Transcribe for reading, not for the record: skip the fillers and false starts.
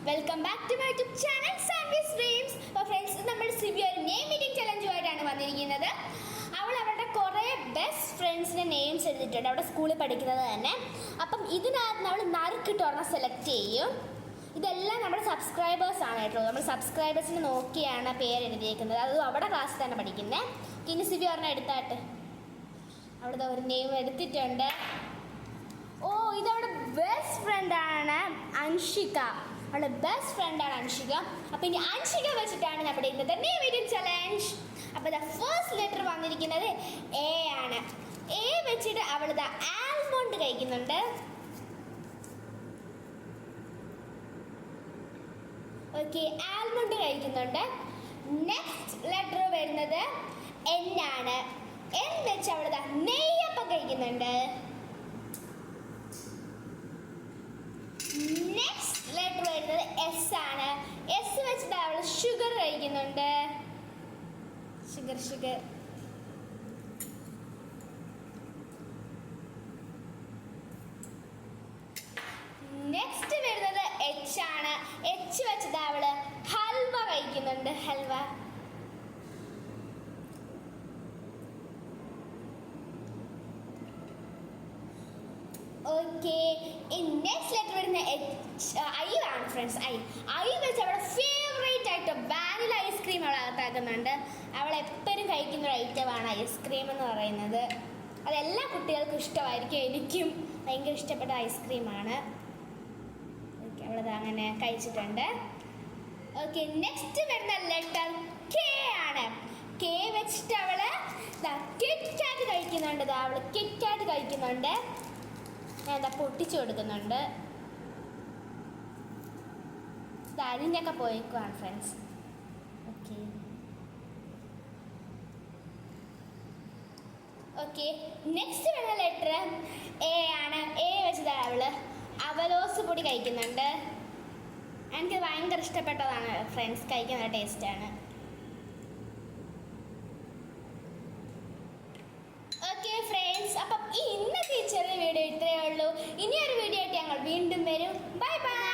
Welcome back to my YouTube channel sandwich dreams. അപ്പോൾ friends, നമ്മൾ സിബി ഒരു നെയിം മീറ്റിംഗ് ചലഞ്ചുമായിട്ടാണ് വന്നിരിക്കുന്നത്. അവൾ അവരുടെ കുറേ ബെസ്റ്റ് ഫ്രണ്ട്സിൻ്റെ നെയിംസ് എഴുതിയിട്ടുണ്ട്, അവിടെ സ്കൂളിൽ പഠിക്കുന്നത് തന്നെ. അപ്പം ഇതിനകത്ത് നമ്മൾ നറുക്കിട്ട് ഒരെണ്ണം സെലക്ട് ചെയ്യും. ഇതെല്ലാം നമ്മുടെ സബ്സ്ക്രൈബേഴ്സാണ് കേട്ടോ. നമ്മൾ സബ്സ്ക്രൈബേഴ്സിന് നോക്കിയാണ് പേര് എഴുതിയേക്കുന്നത്. അത് അവിടെ ക്ലാസ്സിൽ തന്നെ പഠിക്കുന്നത്. ഇനി സിബി ഒരെണ്ണം എടുത്താട്ട് അവിടുത്തെ ഒരു നെയിം എടുത്തിട്ടുണ്ട്. ഓ, ഇതവിടെ ബെസ്റ്റ് ഫ്രണ്ടാണ് അൻഷിക. അവളുടെ ബെസ്റ്റ് ഫ്രണ്ടാണ് അൻഷിക. അപ്പോൾ ഇനി അൻഷിക വെച്ചിട്ടാണ് നമ്മുടെ ഇന്നത്തെ നെയിം മീറ്റിംഗ് ചലഞ്ച്. അപ്പോൾ ദ ഫസ്റ്റ് ലെറ്റർ വന്നിരിക്കുന്നത് എ ആണ്. എ വെച്ചിട്ട് അവളിത് ആൽമണ്ട് കഴിക്കുന്നുണ്ട്. ഓക്കെ, ആൽമണ്ട് കഴിക്കുന്നുണ്ട്. നെക്സ്റ്റ് ലെറ്റർ വരുന്നത് എൻ ആണ്. എൻ വെച്ച് അവളിത് നെയ്യപ്പം കഴിക്കുന്നുണ്ട്. നെക്സ്റ്റ് ലെറ്റർ വരുന്നത് എസ് ആണ്. എസ് വെച്ചിട്ട് അവൾ ഷുഗർ കഴിക്കുന്നുണ്ട്. ഷുഗർ. നെക്സ്റ്റ് വരുന്നത് എച്ച് ആണ്. എച്ച് വെച്ചിട്ട് അവള് ഹൽവ കഴിക്കുന്നുണ്ട്. ഹൽവ. ഓക്കെ, നെക്സ്റ്റ് ലെറ്റർ വരുന്ന ഐ ആണ് ഫ്രണ്ട്സ്. ഐ വെച്ച് അവളുടെ ഫേവറേറ്റ് ആയിട്ട് വാനില ഐസ്ക്രീം അവൾ അകത്താക്കുന്നുണ്ട്. അവൾ എപ്പോഴും കഴിക്കുന്ന ഒരു ഐറ്റമാണ് ഐസ്ക്രീം എന്ന് പറയുന്നത്. അതെല്ലാ കുട്ടികൾക്കും ഇഷ്ടമായിരിക്കും. എനിക്കും ഭയങ്കര ഇഷ്ടപ്പെട്ട ഐസ്ക്രീമാണ്. ഓക്കെ, അവളത് അങ്ങനെ കഴിച്ചിട്ടുണ്ട്. ഓക്കെ, നെക്സ്റ്റ് വരുന്ന ലെറ്റർ കെ ആണ്. കെ വെച്ചിട്ട് അവള് കിറ്റ് കാറ്റ് കഴിക്കുന്നുണ്ട്. അവൾ കിറ്റ് കാറ്റ് കഴിക്കുന്നുണ്ട്. ഞാൻ എന്താ പൊട്ടിച്ചു കൊടുക്കുന്നുണ്ട്. ഇത് അരിഞ്ഞൊക്കെ പോയിക്കുവാണ് ഫ്രണ്ട്സ്. ഓക്കെ, നെക്സ്റ്റ് വരുന്ന ലെറ്റർ എ ആണ്. എ വെച്ചത് അവള് അവലോസ് പൊടി കഴിക്കുന്നുണ്ട്. എനിക്ക് ഭയങ്കര ഇഷ്ടപ്പെട്ടതാണ് ഫ്രണ്ട്സ്, കഴിക്കുന്ന ടേസ്റ്റാണ്. ഓക്കെ ഫ്രണ്ട്സ്, അപ്പം ഈ ഇന്നത്തെ ചെറിയ വീഡിയോ ഇത്രയേ ഉള്ളൂ. ഇനിയൊരു വീഡിയോ ആയിട്ട് ഞങ്ങൾ വീണ്ടും വരും. Bye bye.